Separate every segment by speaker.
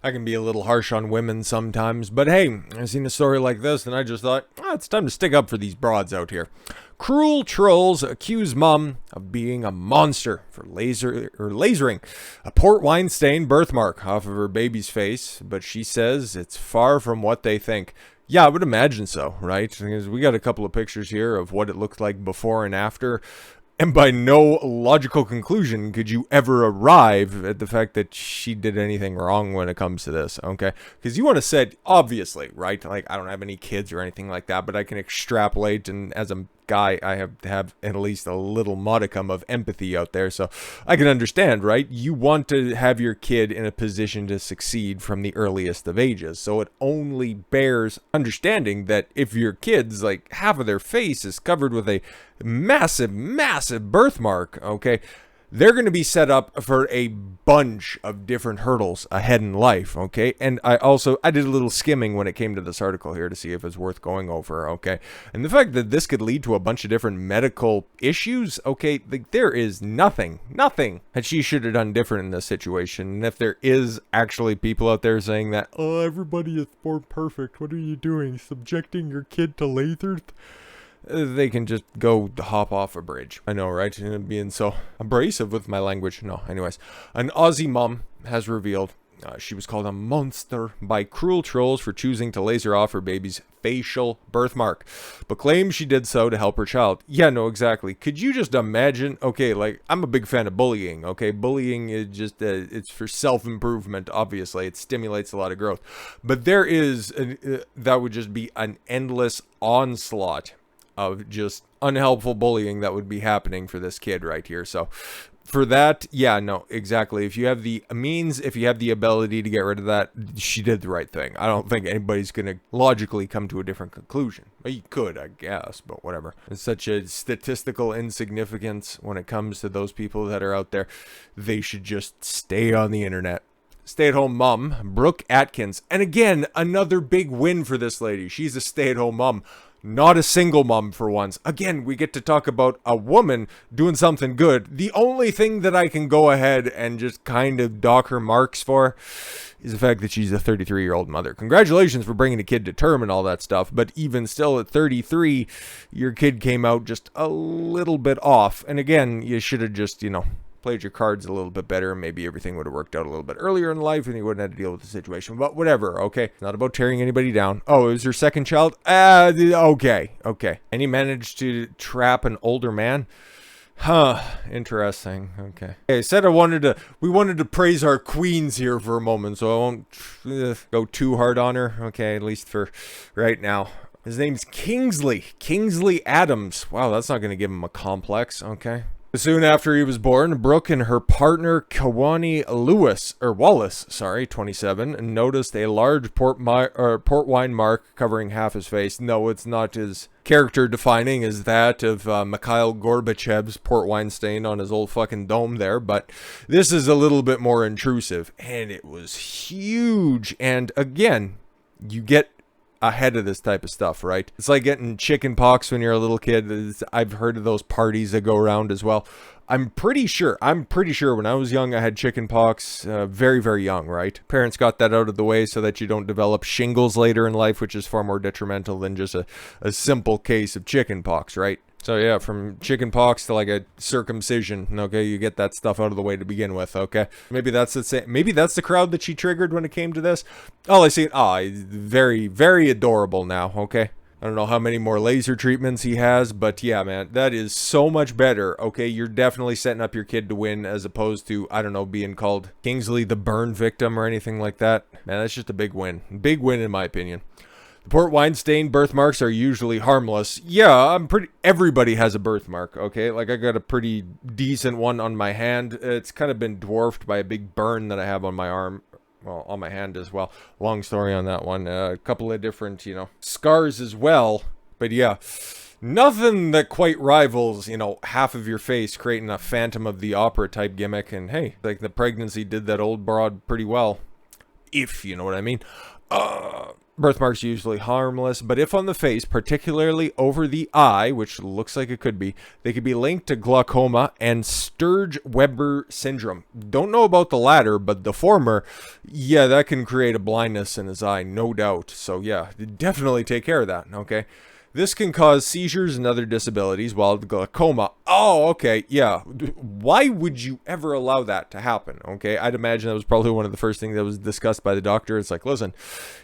Speaker 1: I can be a little harsh on women sometimes, but hey, I seen a story like this and I just thought, it's time to stick up for these broads out here. Cruel trolls accuse mom of being a monster for lasering a port wine stained birthmark off of her baby's face, but she says it's far from what they think. Yeah, I would imagine so, right? Because we got a couple of pictures here of what it looked like before and after. And by no logical conclusion could you ever arrive at the fact that she did anything wrong when it comes to this, okay? Because you want to say, obviously, right? Like, I don't have any kids or anything like that, but I can extrapolate, and as a guy, I have to have at least a little modicum of empathy out there, so I can understand, right? You want to have your kid in a position to succeed from the earliest of ages, so it only bears understanding that if your kid's, like, half of their face is covered with a massive birthmark, okay, they're going to be set up for a bunch of different hurdles ahead in life, okay? And I did a little skimming when it came to this article here to see if it's worth going over, okay? And the fact that this could lead to a bunch of different medical issues, okay, like, there is nothing that she should have done different in this situation. And if there is actually people out there saying that, oh, everybody is born perfect, what are you doing, subjecting your kid to lasers? They can just go hop off a bridge. I know, right? And being so abrasive with my language. No, anyways. An Aussie mom has revealed she was called a monster by cruel trolls for choosing to laser off her baby's facial birthmark, but claims she did so to help her child. Yeah, no, exactly. Could you just imagine? Okay, like, I'm a big fan of bullying, okay? Bullying is just, it's for self-improvement, obviously. It stimulates a lot of growth. But there is, that would just be an endless onslaught of just unhelpful bullying that would be happening for this kid right here. So for that, yeah, no, exactly. If you have the means, if you have the ability to get rid of that, she did the right thing. I don't think anybody's going to logically come to a different conclusion. Well, you could, I guess, but whatever. It's such a statistical insignificance when it comes to those people that are out there. They should just stay on the internet. Stay-at-home mom, Brooke Atkins. And again, another big win for this lady. She's a stay-at-home mom. Not a single mom for once. Again, we get to talk about a woman doing something good. The only thing that I can go ahead and just kind of dock her marks for is the fact that she's a 33-year-old mother. Congratulations for bringing a kid to term and all that stuff, but even still at 33, your kid came out just a little bit off. And again, you should have just, played your cards a little bit better, and maybe everything would have worked out a little bit earlier in life and you wouldn't have to deal with the situation. But whatever, okay? It's not about tearing anybody down. Oh, it was your second child? Okay. And he managed to trap an older man? Huh, interesting. Okay. I said we wanted to praise our queens here for a moment, so I won't go too hard on her, okay, at least for right now. His name's Kingsley Adams. Wow, that's not going to give him a complex, okay? Soon after he was born, Brooke and her partner Kewene Wallace, 27, noticed a large port wine mark covering half his face. No, it's not as character defining as that of Mikhail Gorbachev's port wine stain on his old fucking dome there, but this is a little bit more intrusive, and it was huge. And again, you get ahead of this type of stuff, right? It's like getting chicken pox when you're a little kid. I've heard of those parties that go around as well. I'm pretty sure when I was young I had chicken pox, very, very young, right? Parents got that out of the way so that you don't develop shingles later in life, which is far more detrimental than just a simple case of chicken pox, right? So yeah, from chicken pox to like a circumcision, okay, you get that stuff out of the way to begin with, okay? Maybe that's the crowd that she triggered when it came to this. All I see, very, very adorable now, okay? I don't know how many more laser treatments he has, but yeah, man, that is so much better, okay? You're definitely setting up your kid to win as opposed to, I don't know, being called Kingsley the burn victim or anything like that. Man, that's just a big win. Big win in my opinion. The port wine stained birthmarks are usually harmless. Yeah, everybody has a birthmark, okay? Like, I got a pretty decent one on my hand. It's kind of been dwarfed by a big burn that I have on my arm. Well, on my hand as well. Long story on that one. A couple of different, scars as well. But yeah, nothing that quite rivals, half of your face creating a Phantom of the Opera type gimmick. And hey, like, the pregnancy did that old broad pretty well. If you know what I mean. Birthmarks are usually harmless, but if on the face, particularly over the eye, which looks like it could be, they could be linked to glaucoma and Sturge-Weber syndrome. Don't know about the latter, but the former, yeah, that can create a blindness in his eye, no doubt. So yeah, definitely take care of that, okay? This can cause seizures and other disabilities, while the glaucoma, oh, okay, yeah. Why would you ever allow that to happen, okay? I'd imagine that was probably one of the first things that was discussed by the doctor. It's like, listen,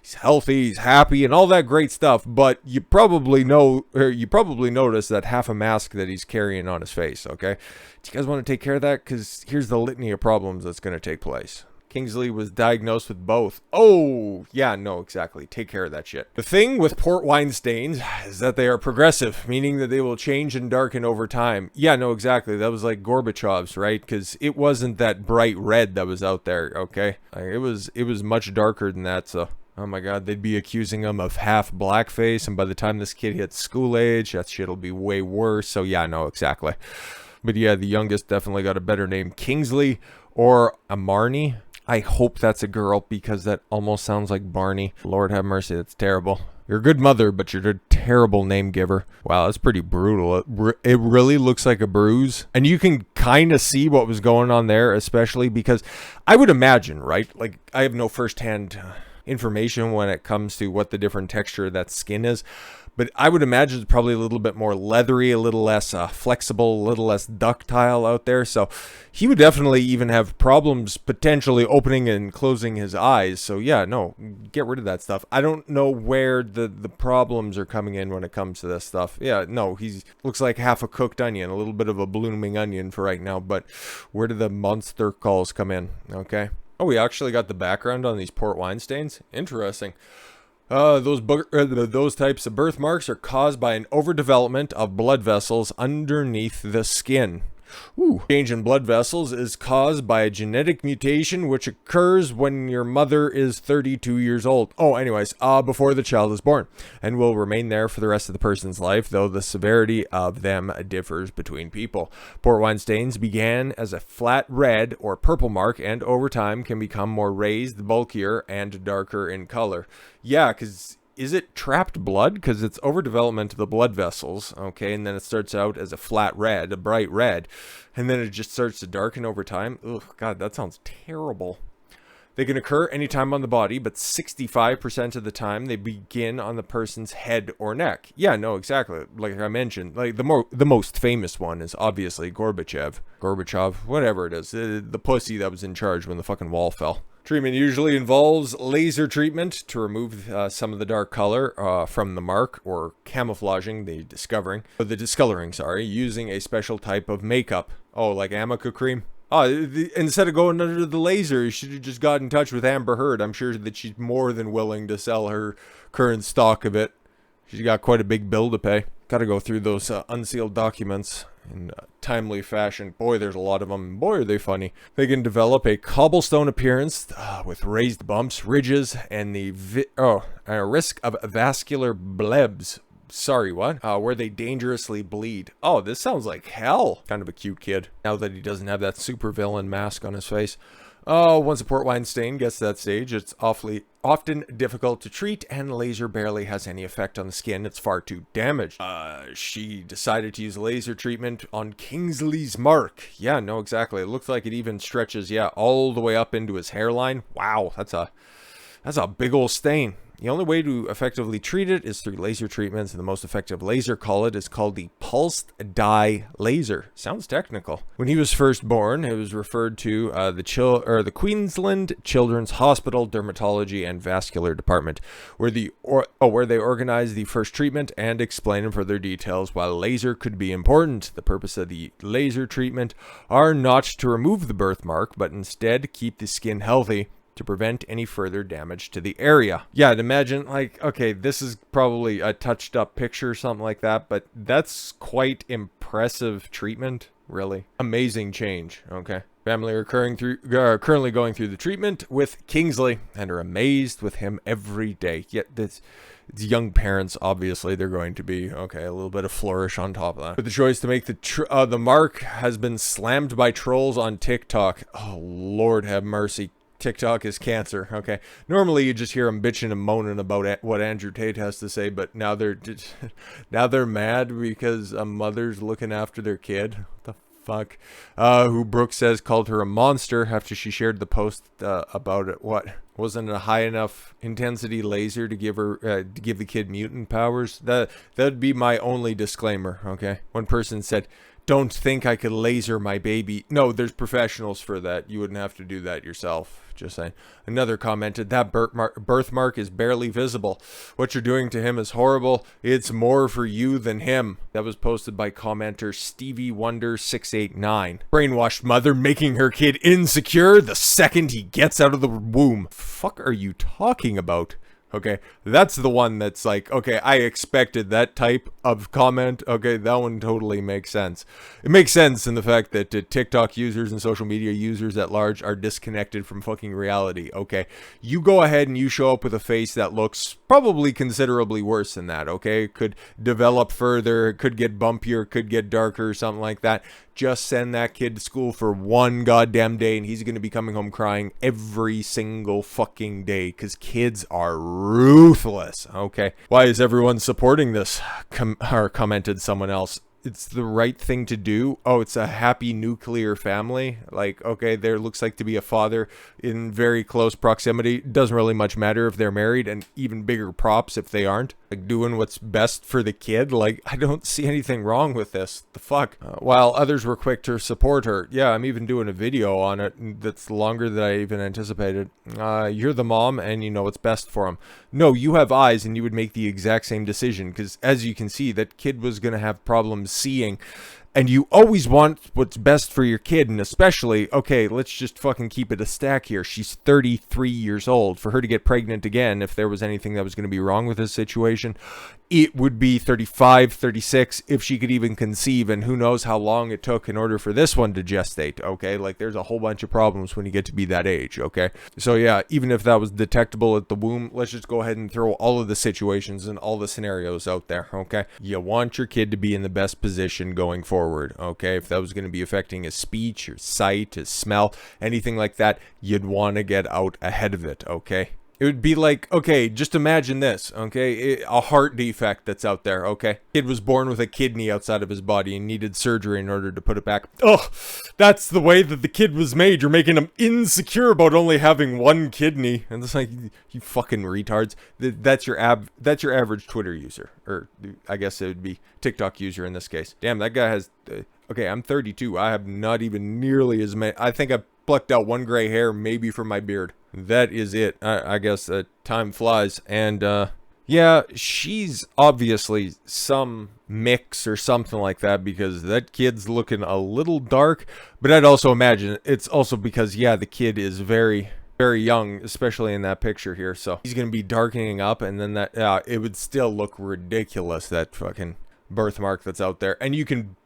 Speaker 1: he's healthy, he's happy, and all that great stuff, but you probably know, or you probably notice that half a mask that he's carrying on his face, okay? Do you guys want to take care of that? Because here's the litany of problems that's going to take place. Kingsley was diagnosed with both. Oh, yeah, no, exactly. Take care of that shit. The thing with port wine stains is that they are progressive, meaning that they will change and darken over time. Yeah, no, exactly. That was like Gorbachev's, right? Because it wasn't that bright red that was out there, okay? Like, it was much darker than that, so... Oh my god, they'd be accusing him of half blackface, and by the time this kid hits school age, that shit'll be way worse. So yeah, no, exactly. But yeah, the youngest definitely got a better name. Kingsley or Amarni. I hope that's a girl because that almost sounds like Barney. Lord have mercy, that's terrible. You're a good mother, but you're a terrible name giver. Wow, that's pretty brutal. It really looks like a bruise. And you can kind of see what was going on there, especially because I would imagine, right? Like, I have no firsthand information when it comes to what the different texture of that skin is. But I would imagine it's probably a little bit more leathery, a little less flexible, a little less ductile out there. So he would definitely even have problems potentially opening and closing his eyes. So yeah, no, get rid of that stuff. I don't know where the problems are coming in when it comes to this stuff. Yeah, no, he looks like half a cooked onion, a little bit of a blooming onion for right now. But where do the monster calls come in? Okay. Oh, we actually got the background on these port wine stains. Interesting. Those types of birthmarks are caused by an overdevelopment of blood vessels underneath the skin. Ooh. Change in blood vessels is caused by a genetic mutation which occurs when your mother is 32 years old. Oh, anyways, before the child is born, and will remain there for the rest of the person's life, though the severity of them differs between people. Port wine stains began as a flat red or purple mark, and over time can become more raised, bulkier, and darker in color. Yeah, because... is it trapped blood? Because it's overdevelopment of the blood vessels, okay? And then it starts out as a flat red, a bright red, and then it just starts to darken over time. Ugh, God, that sounds terrible. They can occur anytime on the body, but 65% of the time they begin on the person's head or neck. Yeah, no, exactly. Like I mentioned, like the most famous one is obviously Gorbachev, whatever it is, the pussy that was in charge when the fucking wall fell. Treatment usually involves laser treatment to remove some of the dark color from the mark, or camouflaging the discoloring, using a special type of makeup. Oh, like Amica cream? Oh, instead of going under the laser, you should have just got in touch with Amber Heard. I'm sure that she's more than willing to sell her current stock of it. She's got quite a big bill to pay. Got to go through those unsealed documents in timely fashion. Boy, there's a lot of them. Boy, are they funny. They can develop a cobblestone appearance with raised bumps, ridges, and the risk of vascular blebs. Sorry, what? Where they dangerously bleed. Oh, this sounds like hell. Kind of a cute kid. Now that he doesn't have that supervillain mask on his face. Oh, once a port wine stain gets to that stage, it's often difficult to treat, and laser barely has any effect on the skin. It's far too damaged. She decided to use laser treatment on Kingsley's mark. Yeah, no, exactly. It looks like it even stretches, yeah, all the way up into his hairline. Wow, that's a big old stain. The only way to effectively treat it is through laser treatments, and the most effective laser is called the pulsed dye laser. Sounds technical. When he was first born, it was referred to the Queensland Children's Hospital Dermatology and Vascular Department, where they organized the first treatment and explain in further details why laser could be important. The purpose of the laser treatment are not to remove the birthmark, but instead keep the skin healthy to prevent any further damage to the area. Yeah, I'd imagine, like, okay, this is probably a touched up picture or something like that, but that's quite impressive treatment, really. Amazing change, okay? Family are currently going through the treatment with Kingsley and are amazed with him every day. Yet it's young parents, obviously, they're going to be, okay, a little bit of flourish on top of that. But the choice to make the mark has been slammed by trolls on TikTok. Oh, Lord have mercy. TikTok is cancer. Okay. Normally you just hear them bitching and moaning about what Andrew Tate has to say, but now now they're mad because a mother's looking after their kid. What the fuck? Who Brooke says called her a monster after she shared the post about it. What? Wasn't a high enough intensity laser to give her to give the kid mutant powers? That'd be my only disclaimer. Okay. One person said, "Don't think I could laser my baby." No, there's professionals for that. You wouldn't have to do that yourself. Just saying. Another commented, "That birthmark is barely visible. What you're doing to him is horrible. It's more for you than him." That was posted by commenter Stevie Wonder 689. Brainwashed mother making her kid insecure the second he gets out of the womb. Fuck are you talking about? Okay, that's the one that's like, okay, I expected that type of comment. Okay, that one totally makes sense. It makes sense in the fact that TikTok users and social media users at large are disconnected from fucking reality. Okay, you go ahead and you show up with a face that looks probably considerably worse than that. Okay, it could develop further, it could get bumpier, it could get darker, something like that. Just send that kid to school for one goddamn day and he's going to be coming home crying every single fucking day because kids are ruthless. Okay. Why is everyone supporting this? Commented someone else. It's the right thing to do. Oh, it's a happy nuclear family. Like, okay, there looks like to be a father in very close proximity. Doesn't really much matter if they're married, and even bigger props if they aren't. Like, doing what's best for the kid. Like, I don't see anything wrong with this. The fuck? While others were quick to support her. Yeah, I'm even doing a video on it that's longer than I even anticipated. You're the mom and you know what's best for him. No, you have eyes and you would make the exact same decision because as you can see, that kid was going to have problems seeing. And you always want what's best for your kid, and especially, okay, let's just fucking keep it a stack here. She's 33 years old. For her to get pregnant again, if there was anything that was going to be wrong with this situation, it would be 35, 36, if she could even conceive, and who knows how long it took in order for this one to gestate, okay? Like, there's a whole bunch of problems when you get to be that age, okay? So, yeah, even if that was detectable at the womb, let's just go ahead and throw all of the situations and all the scenarios out there, okay? You want your kid to be in the best position going forward. Okay, if that was going to be affecting his speech, his sight, his smell, anything like that, you'd want to get out ahead of it. Okay, it would be like, okay, just imagine this. Okay, a heart defect that's out there. Okay, kid was born with a kidney outside of his body and needed surgery in order to put it back. Oh, that's the way that the kid was made. You're making him insecure about only having one kidney, and it's like, you fucking retards. That's your average Twitter user, or I guess it would be TikTok user in this case. Damn, that guy has. Okay, I'm 32. I have not even nearly as many. I think I plucked out one gray hair, maybe from my beard. That is it. I guess time flies, and yeah, she's obviously some mix or something like that because that kid's looking a little dark. But I'd also imagine it's also because, yeah, the kid is very, very young, especially in that picture here. So he's going to be darkening up, and then that it would still look ridiculous, that fucking birthmark that's out there. And you can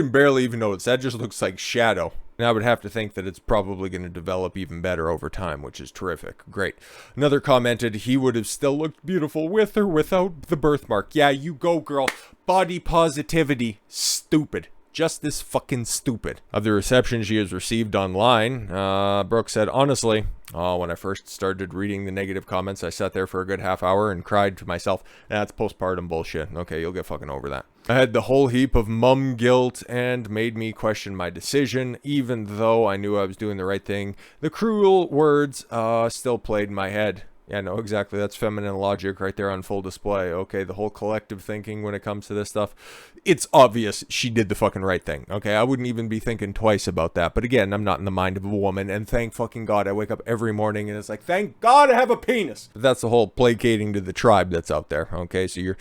Speaker 1: barely even notice. That just looks like shadow. And I would have to think that it's probably going to develop even better over time, which is terrific. Great. Another commented, he would have still looked beautiful with or without the birthmark. Yeah, you go, girl. Body positivity. Stupid. Just this fucking stupid. Of the reception she has received online, Brooke said, honestly, when I first started reading the negative comments, I sat there for a good half hour and cried to myself, that's postpartum bullshit. Okay, you'll get fucking over that. I had the whole heap of mum guilt and made me question my decision, even though I knew I was doing the right thing. The cruel words still played in my head. Yeah, no, exactly. That's feminine logic right there on full display. Okay, the whole collective thinking when it comes to this stuff. It's obvious she did the fucking right thing. Okay, I wouldn't even be thinking twice about that. But again, I'm not in the mind of a woman. And thank fucking God, I wake up every morning and it's like, thank God I have a penis. That's the whole placating to the tribe that's out there. Okay, so your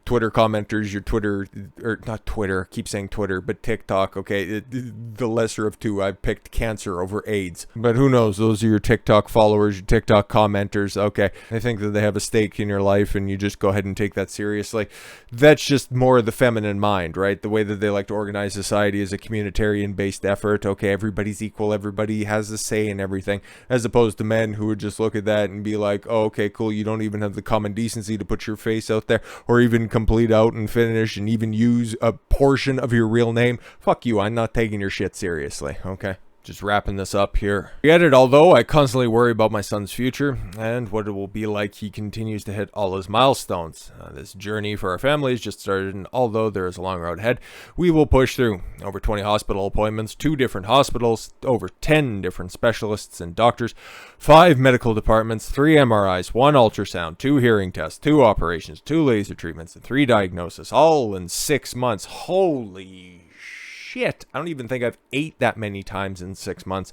Speaker 1: Twitter commenters, your Twitter, or not Twitter, I keep saying Twitter, but TikTok. Okay, the lesser of two. I picked cancer over AIDS. But who knows? Those are your TikTok followers, your TikTok commenters. Okay, I think that they have a stake in your life and you just go ahead and take that seriously. That's just more of the feminine mind, right? The way that they like to organize society is a communitarian based effort. Okay, everybody's equal, everybody has a say in everything, as opposed to men who would just look at that and be like, oh, okay, cool, you don't even have the common decency to put your face out there or even complete out and finish and even use a portion of your real name. Fuck you, I'm not taking your shit seriously. Okay, Just wrapping this up here. Get it, although I constantly worry about my son's future and what it will be like he continues to hit all his milestones. This journey for our family has just started, and although there is a long road ahead, we will push through. Over 20 hospital appointments, 2 different hospitals, over 10 different specialists and doctors, 5 medical departments, 3 MRIs, 1 ultrasound, 2 hearing tests, 2 operations, 2 laser treatments, and 3 diagnoses, all in 6 months. Holy shit, I don't even think I've ate that many times in 6 months.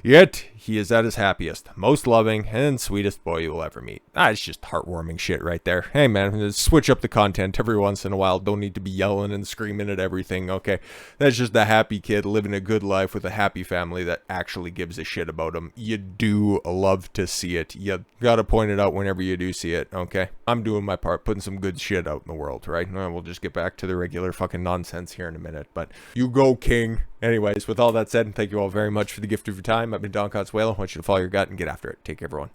Speaker 1: Yet, he is at his happiest, most loving, and sweetest boy you will ever meet. It's just heartwarming shit right there. Hey man, just switch up the content every once in a while. Don't need to be yelling and screaming at everything, okay? That's just a happy kid living a good life with a happy family that actually gives a shit about him. You do love to see it. You gotta point it out whenever you do see it, okay? I'm doing my part, putting some good shit out in the world, right? We'll just get back to the regular fucking nonsense here in a minute, but you go, King. Anyways, with all that said, thank you all very much for the gift of your time. I've been Don Cots Whale. I want you to follow your gut and get after it. Take care, everyone.